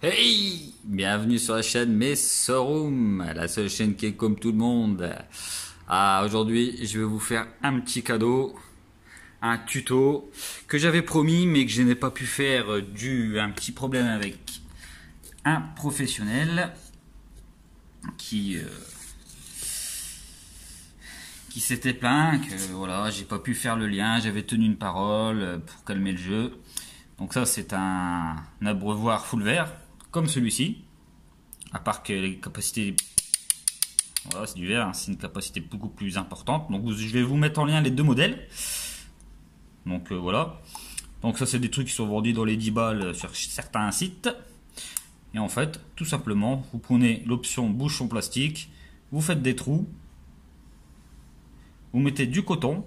Hey! Bienvenue sur la chaîne Messorum, la seule chaîne qui est comme tout le monde. Aujourd'hui, je vais vous faire un petit cadeau, un tuto que j'avais promis mais que je n'ai pas pu faire dû à un petit problème avec un professionnel qui s'était plaint que voilà, j'ai pas pu faire le lien, j'avais tenu une parole pour calmer le jeu. Donc ça, c'est un abreuvoir full vert comme celui-ci, à part que les capacités, voilà, c'est du verre, hein, c'est une capacité beaucoup plus importante. Donc je vais vous mettre en lien les deux modèles. Donc voilà. Donc ça, c'est des trucs qui sont vendus dans les 10 balles sur certains sites. Et en fait, tout simplement, vous prenez l'option bouchon plastique, vous faites des trous, vous mettez du coton,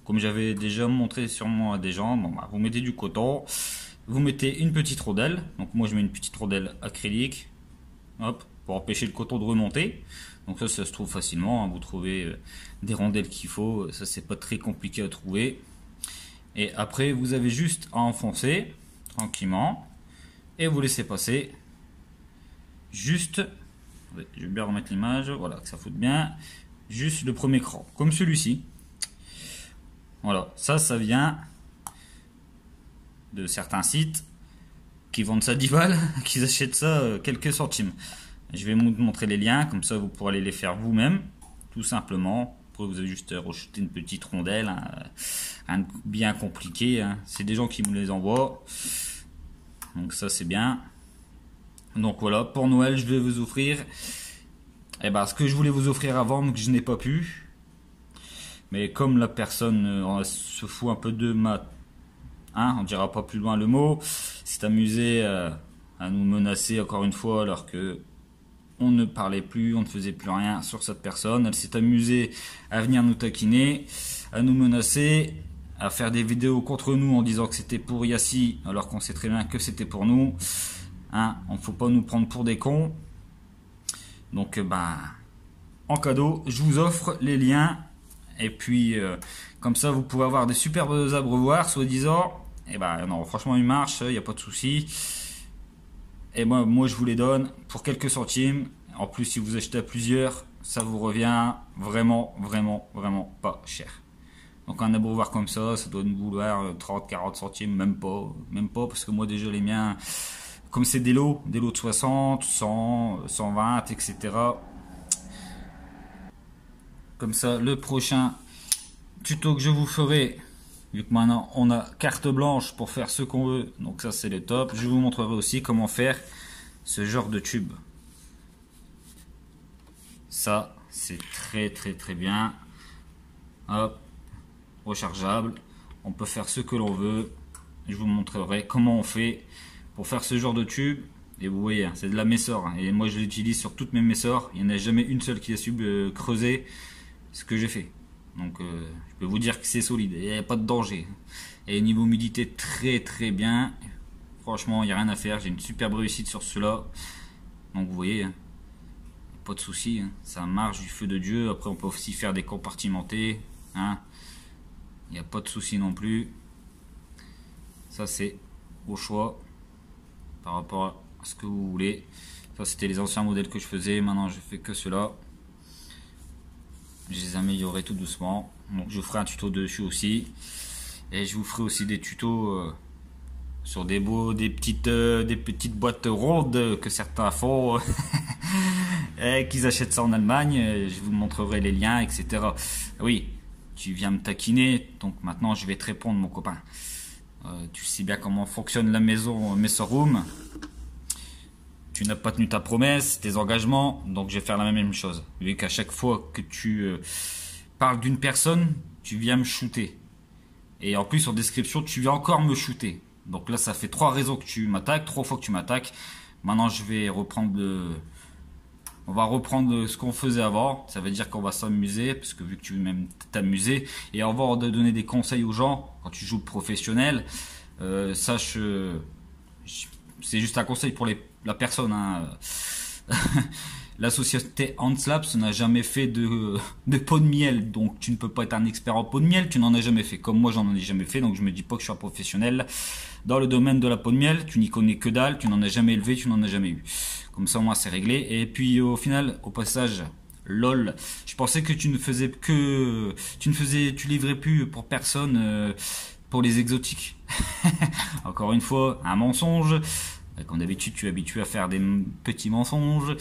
comme j'avais déjà montré sûrement à des gens. Bon, bah, vous mettez du coton, vous mettez une petite rondelle. Donc moi je mets une petite rondelle acrylique, hop, pour empêcher le coton de remonter. Donc ça se trouve facilement, hein. Vous trouvez des rondelles qu'il faut, ça c'est pas très compliqué à trouver. Et après vous avez juste à enfoncer tranquillement et vous laissez passer. Juste, je vais bien remettre l'image, voilà, que ça foute bien. Juste le premier cran, comme celui-ci. Voilà, ça vient de certains sites qui vendent ça 10 balles, qui achètent ça quelques centimes. Je vais vous montrer les liens, comme ça vous pourrez aller les faire vous-même, tout simplement. Après vous avez juste rejeté une petite rondelle, hein, rien de bien compliqué, hein. C'est des gens qui me les envoient, donc ça c'est bien. Donc voilà, pour Noël je vais vous offrir ce que je voulais vous offrir avant mais que je n'ai pas pu. Mais comme la personne se fout un peu de ma... Hein, on dira pas plus loin le mot, s'est amusé à nous menacer encore une fois alors que on ne parlait plus, on ne faisait plus rien sur cette personne. Elle s'est amusée à venir nous taquiner, à nous menacer, à faire des vidéos contre nous en disant que c'était pour Yassi alors qu'on sait très bien que c'était pour nous. Hein, on ne faut pas nous prendre pour des cons. Donc en cadeau, je vous offre les liens. Et puis comme ça vous pouvez avoir des superbes abreuvoirs soi-disant. Et non, franchement il marche, il n'y a pas de souci. Et moi je vous les donne pour quelques centimes. En plus si vous achetez à plusieurs, ça vous revient vraiment pas cher. Donc un abreuvoir comme ça doit nous vouloir 30-40 centimes, même pas, parce que moi déjà les miens, comme c'est des lots de 60, 100, 120, etc. Comme ça, le prochain tuto que je vous ferai, vu que maintenant on a carte blanche pour faire ce qu'on veut, donc ça c'est le top, je vous montrerai aussi comment faire ce genre de tube. Ça c'est très bien. Hop, rechargeable, on peut faire ce que l'on veut. Je vous montrerai comment on fait pour faire ce genre de tube. Et vous voyez, c'est de la Messor, et moi je l'utilise sur toutes mes Messor. Il n'y en a jamais une seule qui a su creuser ce que j'ai fait. Donc je peux vous dire que c'est solide, il n'y a pas de danger. Et niveau humidité très bien. Franchement il n'y a rien à faire, j'ai une superbe réussite sur cela. Donc vous voyez, pas de souci, hein. Ça marche du feu de Dieu. Après on peut aussi faire des compartimentés, hein. Il n'y a pas de souci non plus. Ça c'est au choix par rapport à ce que vous voulez. Ça c'était les anciens modèles que je faisais, maintenant je fais que cela. Je les améliorerai tout doucement. Donc je ferai un tuto dessus aussi. Et je vous ferai aussi des tutos sur des petites boîtes rondes que certains font. Et qu'ils achètent ça en Allemagne. Je vous montrerai les liens, etc. Oui, tu viens me taquiner. Donc maintenant je vais te répondre, mon copain. Tu sais bien comment fonctionne la maison Messorum. Tu n'as pas tenu ta promesse, tes engagements, donc je vais faire la même chose. Vu qu'à chaque fois que tu parles d'une personne, tu viens me shooter. Et en plus, en description, tu viens encore me shooter. Donc là, ça fait 3 raisons que tu m'attaques, 3 fois que tu m'attaques. Maintenant, je vais reprendre on va reprendre ce qu'on faisait avant. Ça veut dire qu'on va s'amuser, parce que vu que tu veux même t'amuser, et avant de donner des conseils aux gens, quand tu joues professionnel, sache... c'est juste un conseil pour la personne, hein. La société Handslaps n'a jamais fait de pot de miel, donc tu ne peux pas être un expert en pot de miel, tu n'en as jamais fait. Comme moi, j'en ai jamais fait, donc je me dis pas que je suis un professionnel. Dans le domaine de la peau de miel, tu n'y connais que dalle, tu n'en as jamais élevé, tu n'en as jamais eu. Comme ça, moi, c'est réglé. Et puis, au final, au passage, lol, je pensais que tu tu livrais plus pour personne, pour les exotiques. Encore une fois, un mensonge. Comme d'habitude, tu es habitué à faire des petits mensonges.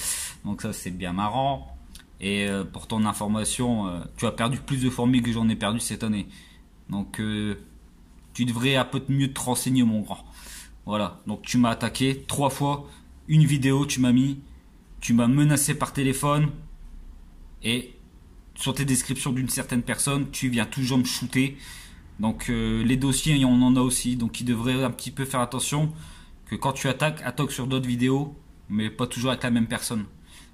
Donc ça, c'est bien marrant. Et pour ton information, tu as perdu plus de fourmis que j'en ai perdu cette année. Donc, tu devrais un peu mieux te renseigner, mon grand. Voilà. Donc, tu m'as attaqué 3 fois. Une vidéo, tu m'as mis. Tu m'as menacé par téléphone. Et sur tes descriptions d'une certaine personne, tu viens toujours me shooter. Donc, les dossiers, on en a aussi. Donc, il devrait un petit peu faire attention que quand tu attaques sur d'autres vidéos, mais pas toujours avec la même personne,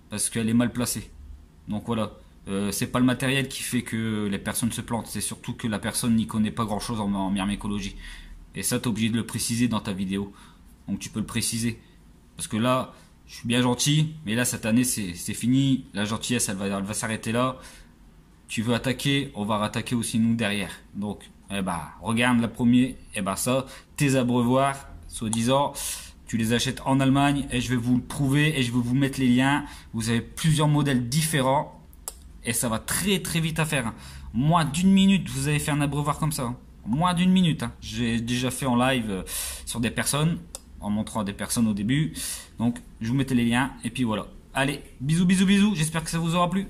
parce qu'elle est mal placée. Donc voilà, c'est pas le matériel qui fait que les personnes se plantent, c'est surtout que la personne n'y connaît pas grand chose en myrmécologie. Et ça, t'es obligé de le préciser dans ta vidéo. Donc tu peux le préciser. Parce que là, je suis bien gentil, mais là, cette année, c'est fini. La gentillesse, elle va s'arrêter là. Tu veux attaquer, on va rattaquer aussi nous derrière. Donc, regarde la première, ça, tes abreuvoirs, soi-disant, tu les achètes en Allemagne et je vais vous le prouver et je vais vous mettre les liens. Vous avez plusieurs modèles différents et ça va très très vite à faire. Moins d'une minute, vous avez fait un abreuvoir comme ça. Moins d'une minute. J'ai déjà fait en live sur des personnes, en montrant à des personnes au début. Donc, je vous mettais les liens et puis voilà. Allez, bisous, bisous, bisous. J'espère que ça vous aura plu.